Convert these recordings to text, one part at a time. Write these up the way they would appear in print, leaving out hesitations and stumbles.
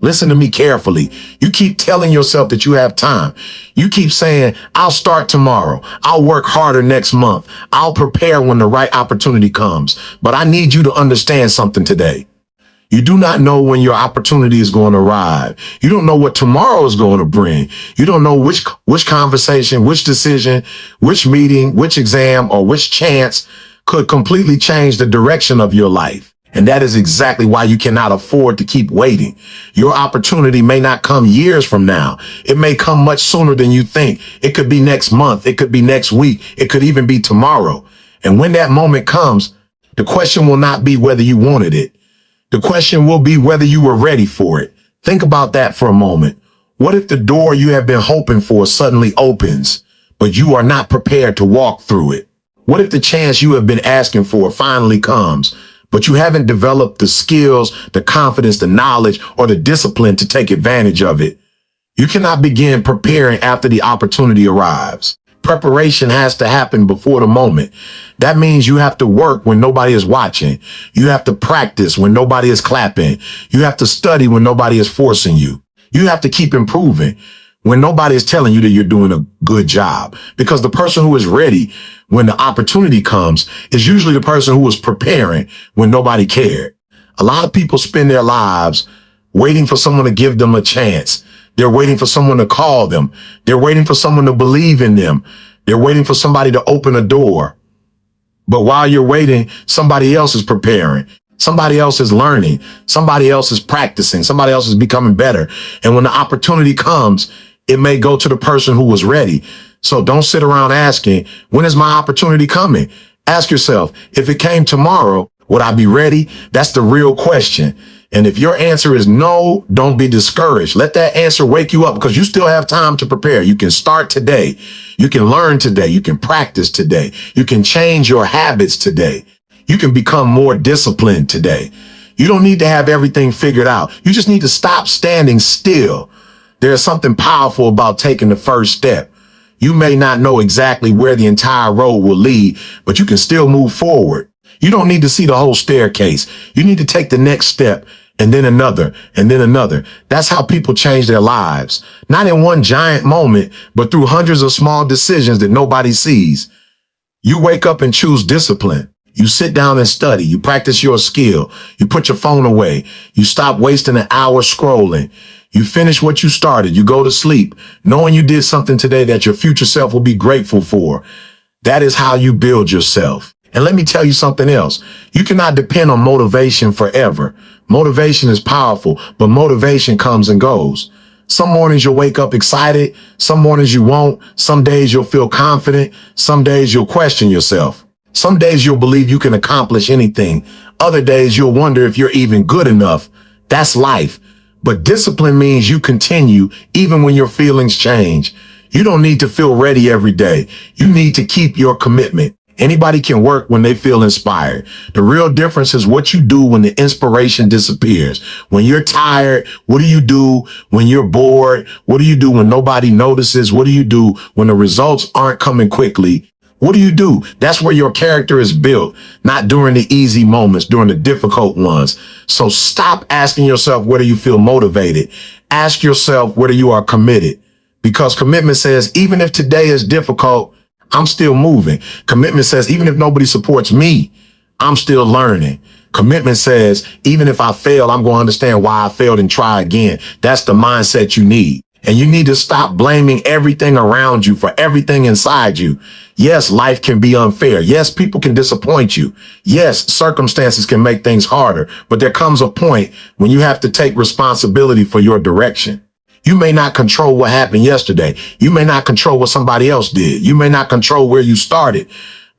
Listen to me carefully. You keep telling yourself that you have time. You keep saying, I'll start tomorrow. I'll work harder next month. I'll prepare when the right opportunity comes. But I need you to understand something today. You do not know when your opportunity is going to arrive. You don't know what tomorrow is going to bring. You don't know which conversation, which decision, which meeting, which exam, or which chance could completely change the direction of your life. And that is exactly why you cannot afford to keep waiting. Your opportunity may not come years from now. It may come much sooner than you think. It could be next month. It could be next week. It could even be tomorrow. And when that moment comes, the question will not be whether you wanted it. The question will be whether you were ready for it. Think about that for a moment. What if the door you have been hoping for suddenly opens, but you are not prepared to walk through it? What if the chance you have been asking for finally comes, but you haven't developed the skills, the confidence, the knowledge, or the discipline to take advantage of it? You cannot begin preparing after the opportunity arrives. Preparation has to happen before the moment. That means you have to work when nobody is watching. You have to practice when nobody is clapping. You have to study when nobody is forcing you. You have to keep improving when nobody is telling you that you're doing a good job. Because the person who is ready when the opportunity comes is usually the person who was preparing when nobody cared. A lot of people spend their lives waiting for someone to give them a chance. They're waiting for someone to call them. They're waiting for someone to believe in them. They're waiting for somebody to open a door. But while you're waiting, somebody else is preparing. Somebody else is learning. Somebody else is practicing. Somebody else is becoming better. And when the opportunity comes, it may go to the person who was ready. So don't sit around asking, when is my opportunity coming? Ask yourself, if it came tomorrow, would I be ready? That's the real question. And if your answer is no, don't be discouraged. Let that answer wake you up because you still have time to prepare. You can start today. You can learn today. You can practice today. You can change your habits today. You can become more disciplined today. You don't need to have everything figured out. You just need to stop standing still. There's something powerful about taking the first step. You may not know exactly where the entire road will lead, but you can still move forward. You don't need to see the whole staircase. You need to take the next step and then another and then another. That's how people change their lives. Not in one giant moment, but through hundreds of small decisions that nobody sees. You wake up and choose discipline. You sit down and study. You practice your skill. You put your phone away. You stop wasting an hour scrolling. You finish what you started. You go to sleep, knowing you did something today that your future self will be grateful for. That is how you build yourself. And let me tell you something else. You cannot depend on motivation forever. Motivation is powerful, but motivation comes and goes. Some mornings you'll wake up excited. Some mornings you won't. Some days you'll feel confident. Some days you'll question yourself. Some days you'll believe you can accomplish anything. Other days you'll wonder if you're even good enough. That's life. But discipline means you continue even when your feelings change. You don't need to feel ready every day. You need to keep your commitment. Anybody can work when they feel inspired. The real difference is what you do when the inspiration disappears. When you're tired, what do you do? When you're bored, what do you do when nobody notices? What do you do when the results aren't coming quickly? What do you do? That's where your character is built, not during the easy moments, during the difficult ones. So stop asking yourself whether you feel motivated. Ask yourself whether you are committed, because commitment says, even if today is difficult, I'm still moving. Commitment says, even if nobody supports me, I'm still learning. Commitment says, even if I fail, I'm going to understand why I failed and try again. That's the mindset you need. And you need to stop blaming everything around you for everything inside you. Yes, life can be unfair. Yes, people can disappoint you. Yes, circumstances can make things harder. But there comes a point when you have to take responsibility for your direction. You may not control what happened yesterday. You may not control what somebody else did. You may not control where you started,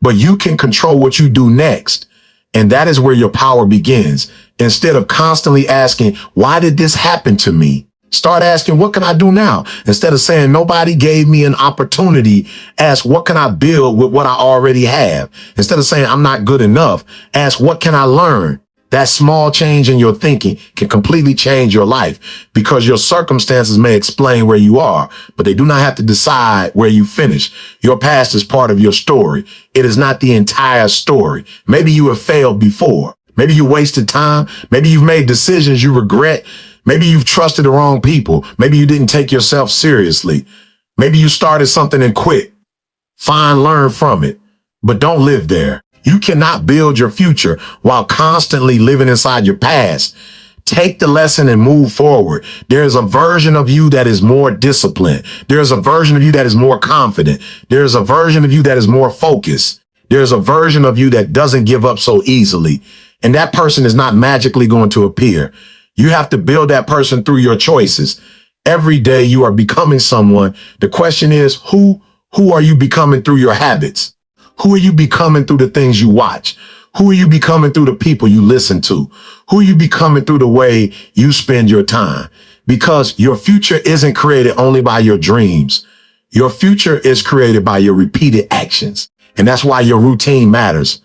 but you can control what you do next. And that is where your power begins. Instead of constantly asking, why did this happen to me? Start asking, what can I do now? Instead of saying, nobody gave me an opportunity, ask, what can I build with what I already have? Instead of saying, I'm not good enough, ask, what can I learn? That small change in your thinking can completely change your life, because your circumstances may explain where you are, but they do not have to decide where you finish. Your past is part of your story. It is not the entire story. Maybe you have failed before. Maybe you wasted time. Maybe you've made decisions you regret. Maybe you've trusted the wrong people. Maybe you didn't take yourself seriously. Maybe you started something and quit. Fine, learn from it, but don't live there. You cannot build your future while constantly living inside your past. Take the lesson and move forward. There's a version of you that is more disciplined. There's a version of you that is more confident. There's a version of you that is more focused. There's a version of you that doesn't give up so easily. And that person is not magically going to appear. You have to build that person through your choices. Every day you are becoming someone. The question is, who are you becoming through your habits? Who are you becoming through the things you watch? Who are you becoming through the people you listen to? Who are you becoming through the way you spend your time? Because your future isn't created only by your dreams. Your future is created by your repeated actions. And that's why your routine matters.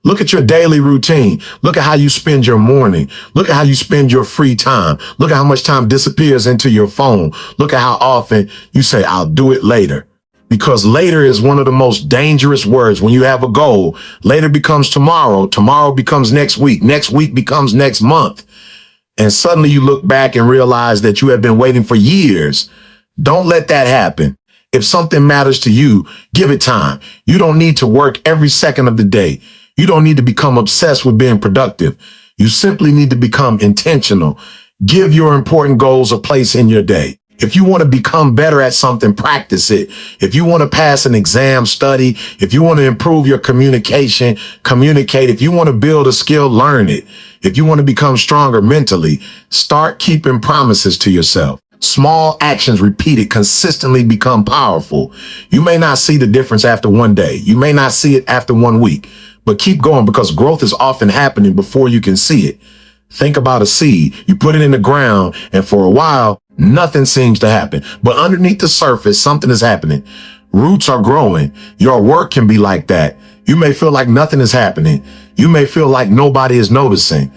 Look at your daily routine. Look at how you spend your morning. Look at how you spend your free time. Look at how much time disappears into your phone. Look at how often you say, I'll do it later. Because later is one of the most dangerous words. When you have a goal, later becomes tomorrow. Tomorrow becomes next week. Next week becomes next month. And suddenly you look back and realize that you have been waiting for years. Don't let that happen. If something matters to you, give it time. You don't need to work every second of the day. You don't need to become obsessed with being productive. You simply need to become intentional. Give your important goals a place in your day. If you want to become better at something, practice it. If you want to pass an exam, study. If you want to improve your communication, communicate. If you want to build a skill, learn it. If you want to become stronger mentally, start keeping promises to yourself. Small actions repeated consistently become powerful. You may not see the difference after one day. You may not see it after 1 week, but keep going because growth is often happening before you can see it. Think about a seed. You put it in the ground and for a while, nothing seems to happen. But underneath the surface, something is happening. Roots are growing. Your work can be like that. You may feel like nothing is happening. You may feel like nobody is noticing.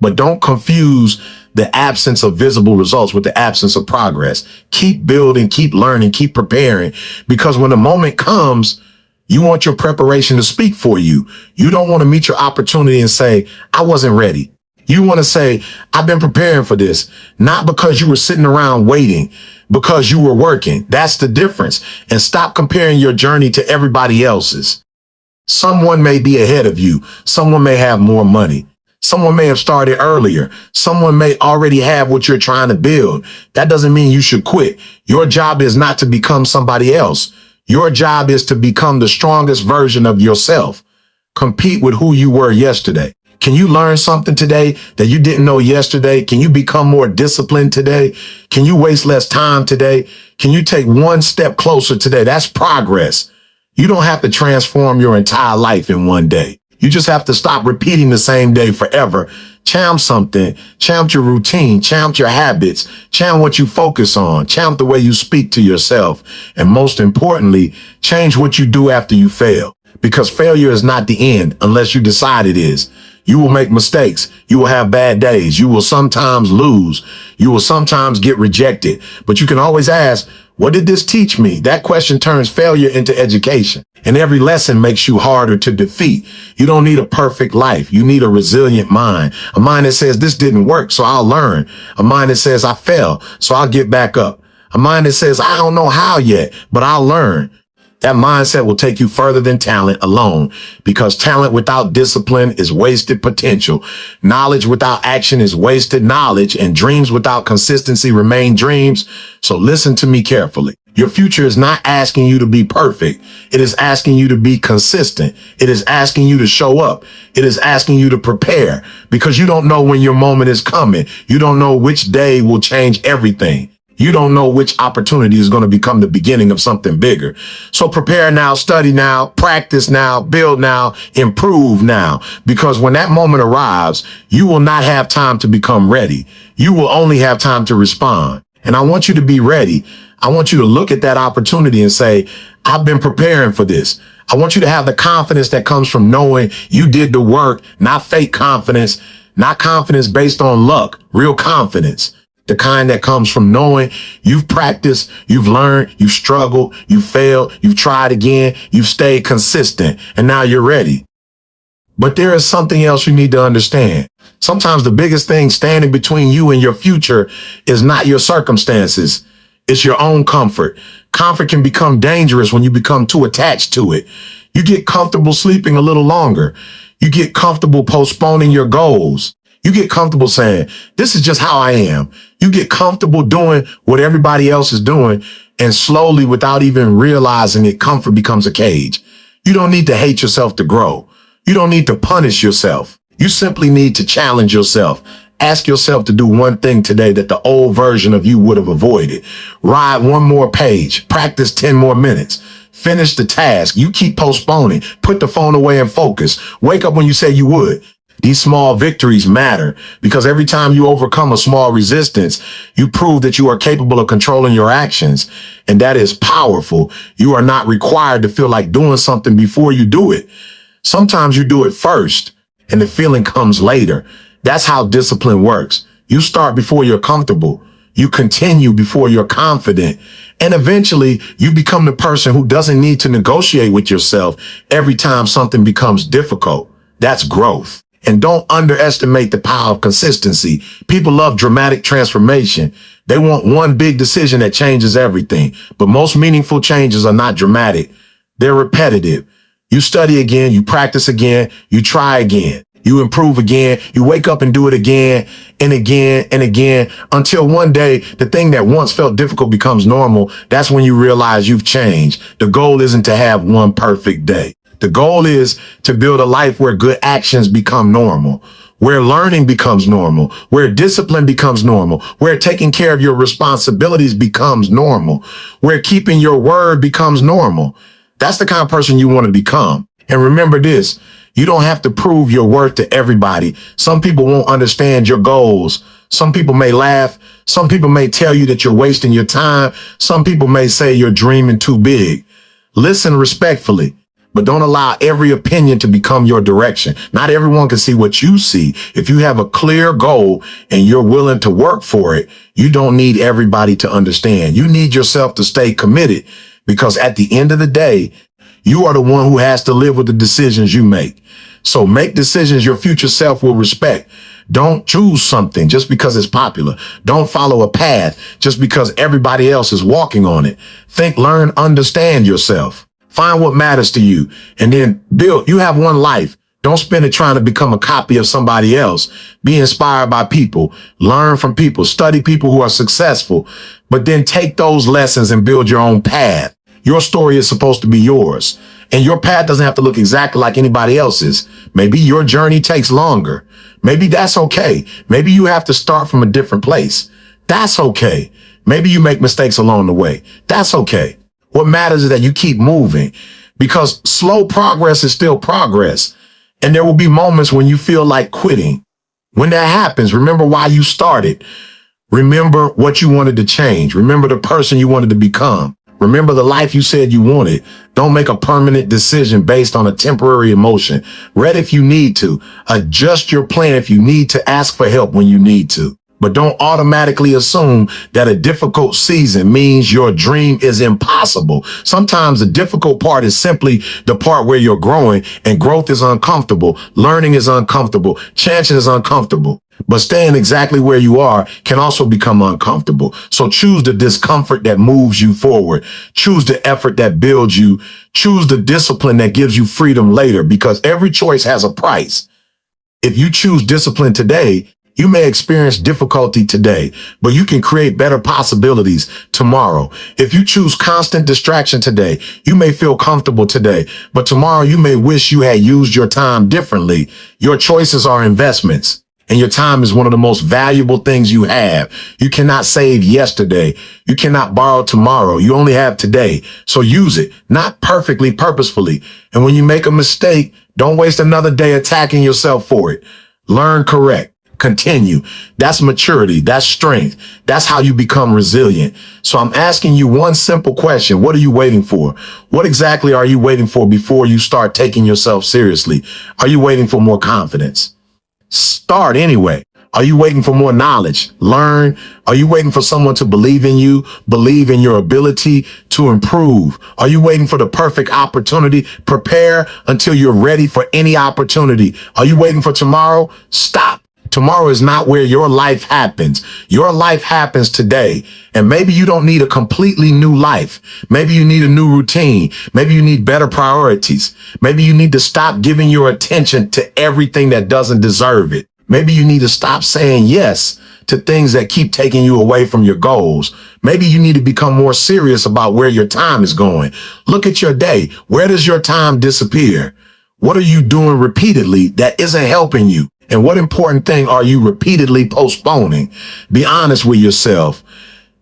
But don't confuse the absence of visible results with the absence of progress. Keep building, keep learning, keep preparing. Because when the moment comes, you want your preparation to speak for you. You don't want to meet your opportunity and say, I wasn't ready. You want to say, I've been preparing for this, not because you were sitting around waiting, because you were working. That's the difference. And stop comparing your journey to everybody else's. Someone may be ahead of you. Someone may have more money. Someone may have started earlier. Someone may already have what you're trying to build. That doesn't mean you should quit. Your job is not to become somebody else. Your job is to become the strongest version of yourself. Compete with who you were yesterday. Can you learn something today that you didn't know yesterday? Can you become more disciplined today? Can you waste less time today? Can you take one step closer today? That's progress. You don't have to transform your entire life in one day. You just have to stop repeating the same day forever. Change something, change your routine, change your habits, change what you focus on, change the way you speak to yourself. And most importantly, change what you do after you fail. Because failure is not the end unless you decide it is. You will make mistakes. You will have bad days. You will sometimes lose. You will sometimes get rejected. But you can always ask, what did this teach me? That question turns failure into education. And every lesson makes you harder to defeat. You don't need a perfect life. You need a resilient mind. A mind that says this didn't work, so I'll learn. A mind that says I fell, so I'll get back up. A mind that says I don't know how yet, but I'll learn. That mindset will take you further than talent alone, because talent without discipline is wasted potential. Knowledge without action is wasted knowledge, and dreams without consistency remain dreams. So listen to me carefully. Your future is not asking you to be perfect. It is asking you to be consistent. It is asking you to show up. It is asking you to prepare, because you don't know when your moment is coming. You don't know which day will change everything. You don't know which opportunity is going to become the beginning of something bigger. So prepare now, study now, practice now, build now, improve now. Because when that moment arrives, you will not have time to become ready. You will only have time to respond. And I want you to be ready. I want you to look at that opportunity and say, I've been preparing for this. I want you to have the confidence that comes from knowing you did the work, not fake confidence, not confidence based on luck, real confidence. The kind that comes from knowing you've practiced, you've learned, you've struggled, you've failed, you've tried again, you've stayed consistent, and now you're ready. But there is something else you need to understand. Sometimes the biggest thing standing between you and your future is not your circumstances. It's your own comfort. Comfort can become dangerous when you become too attached to it. You get comfortable sleeping a little longer. You get comfortable postponing your goals. You get comfortable saying, this is just how I am. You get comfortable doing what everybody else is doing, and slowly, without even realizing it, comfort becomes a cage. You don't need to hate yourself to grow. You don't need to punish yourself. You simply need to challenge yourself. Ask yourself to do one thing today that the old version of you would have avoided. Ride one more page. Practice 10 more minutes. Finish the task. You keep postponing. Put the phone away and focus. Wake up when you said you would. These small victories matter because every time you overcome a small resistance, you prove that you are capable of controlling your actions. And that is powerful. You are not required to feel like doing something before you do it. Sometimes you do it first and the feeling comes later. That's how discipline works. You start before you're comfortable. You continue before you're confident. And eventually you become the person who doesn't need to negotiate with yourself every time something becomes difficult. That's growth. And don't underestimate the power of consistency. People love dramatic transformation. They want one big decision that changes everything. But most meaningful changes are not dramatic. They're repetitive. You study again, you practice again, you try again, you improve again, you wake up and do it again and again and again until one day the thing that once felt difficult becomes normal. That's when you realize you've changed. The goal isn't to have one perfect day. The goal is to build a life where good actions become normal, where learning becomes normal, where discipline becomes normal, where taking care of your responsibilities becomes normal, where keeping your word becomes normal. That's the kind of person you want to become. And remember this, you don't have to prove your worth to everybody. Some people won't understand your goals. Some people may laugh. Some people may tell you that you're wasting your time. Some people may say you're dreaming too big. Listen respectfully. But don't allow every opinion to become your direction. Not everyone can see what you see. If you have a clear goal and you're willing to work for it, you don't need everybody to understand. You need yourself to stay committed because at the end of the day, you are the one who has to live with the decisions you make. So make decisions your future self will respect. Don't choose something just because it's popular. Don't follow a path just because everybody else is walking on it. Think, learn, understand yourself. Find what matters to you and then build. You have one life. Don't spend it trying to become a copy of somebody else. Be inspired by people. Learn from people. Study people who are successful. But then take those lessons and build your own path. Your story is supposed to be yours. And your path doesn't have to look exactly like anybody else's. Maybe your journey takes longer. Maybe that's okay. Maybe you have to start from a different place. That's okay. Maybe you make mistakes along the way. That's okay. What matters is that you keep moving because slow progress is still progress. And there will be moments when you feel like quitting. When that happens, remember why you started. Remember what you wanted to change. Remember the person you wanted to become. Remember the life you said you wanted. Don't make a permanent decision based on a temporary emotion. Read if you need to. Adjust your plan if you need to. Ask for help when you need to. But don't automatically assume that a difficult season means your dream is impossible. Sometimes the difficult part is simply the part where you're growing, and growth is uncomfortable. Learning is uncomfortable. Changing is uncomfortable. But staying exactly where you are can also become uncomfortable. So choose the discomfort that moves you forward. Choose the effort that builds you. Choose the discipline that gives you freedom later, because every choice has a price. If you choose discipline today, you may experience difficulty today, but you can create better possibilities tomorrow. If you choose constant distraction today, you may feel comfortable today, but tomorrow you may wish you had used your time differently. Your choices are investments, and your time is one of the most valuable things you have. You cannot save yesterday. You cannot borrow tomorrow. You only have today. So use it, not perfectly, purposefully. And when you make a mistake, don't waste another day attacking yourself for it. Learn, correct. Continue. That's maturity. That's strength. That's how you become resilient. So I'm asking you one simple question. What are you waiting for? What exactly are you waiting for before you start taking yourself seriously? Are you waiting for more confidence? Start anyway. Are you waiting for more knowledge? Learn. Are you waiting for someone to believe in you, believe in your ability to improve? Are you waiting for the perfect opportunity? Prepare until you're ready for any opportunity. Are you waiting for tomorrow? Stop. Tomorrow is not where your life happens. Your life happens today. And maybe you don't need a completely new life. Maybe you need a new routine. Maybe you need better priorities. Maybe you need to stop giving your attention to everything that doesn't deserve it. Maybe you need to stop saying yes to things that keep taking you away from your goals. Maybe you need to become more serious about where your time is going. Look at your day. Where does your time disappear? What are you doing repeatedly that isn't helping you? And what important thing are you repeatedly postponing? Be honest with yourself.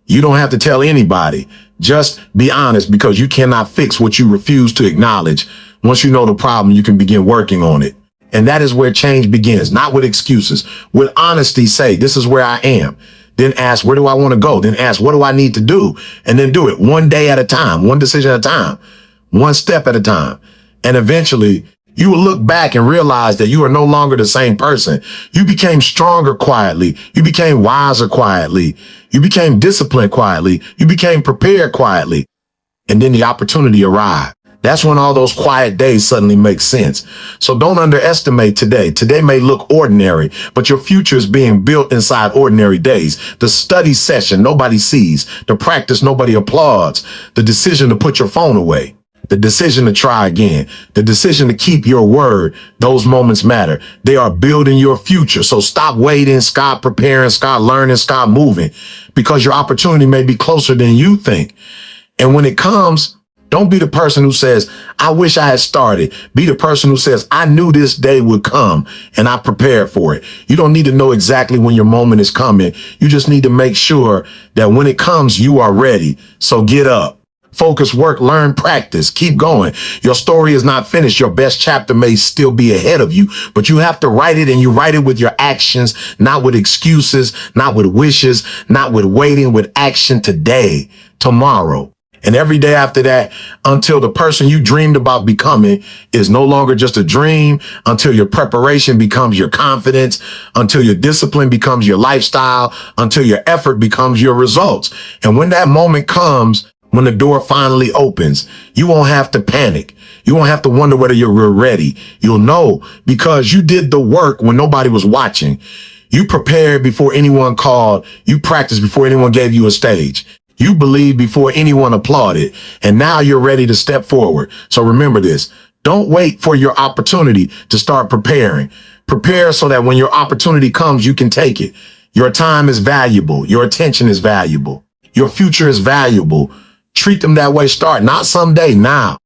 You don't have to tell anybody. Just be honest, because you cannot fix what you refuse to acknowledge. Once you know the problem, you can begin working on it. And that is where change begins, not with excuses. With honesty, say, this is where I am. Then ask, where do I want to go? Then ask, what do I need to do? And then do it one day at a time, one decision at a time, one step at a time. And eventually, you will look back and realize that you are no longer the same person. You became stronger quietly. You became wiser quietly. You became disciplined quietly. You became prepared quietly. And then the opportunity arrived. That's when all those quiet days suddenly make sense. So don't underestimate today. Today may look ordinary, but your future is being built inside ordinary days. The study session nobody sees, the practice nobody applauds, the decision to put your phone away, the decision to try again, the decision to keep your word. Those moments matter. They are building your future. So stop waiting, stop preparing, stop learning, stop moving, because your opportunity may be closer than you think. And when it comes, don't be the person who says, I wish I had started. Be the person who says, I knew this day would come and I prepared for it. You don't need to know exactly when your moment is coming. You just need to make sure that when it comes, you are ready. So get up. Focus, work, learn, practice, keep going. Your story is not finished. Your best chapter may still be ahead of you, but you have to write it, and you write it with your actions, not with excuses, not with wishes, not with waiting, with action today, tomorrow, and every day after that, until the person you dreamed about becoming is no longer just a dream, until your preparation becomes your confidence, until your discipline becomes your lifestyle, until your effort becomes your results. And when that moment comes, when the door finally opens, you won't have to panic. You won't have to wonder whether you're ready. You'll know, because you did the work when nobody was watching. You prepared before anyone called. You practiced before anyone gave you a stage. You believed before anyone applauded. And now you're ready to step forward. So remember this. Don't wait for your opportunity to start preparing. Prepare so that when your opportunity comes, you can take it. Your time is valuable. Your attention is valuable. Your future is valuable. Treat them that way. Start, not someday, now.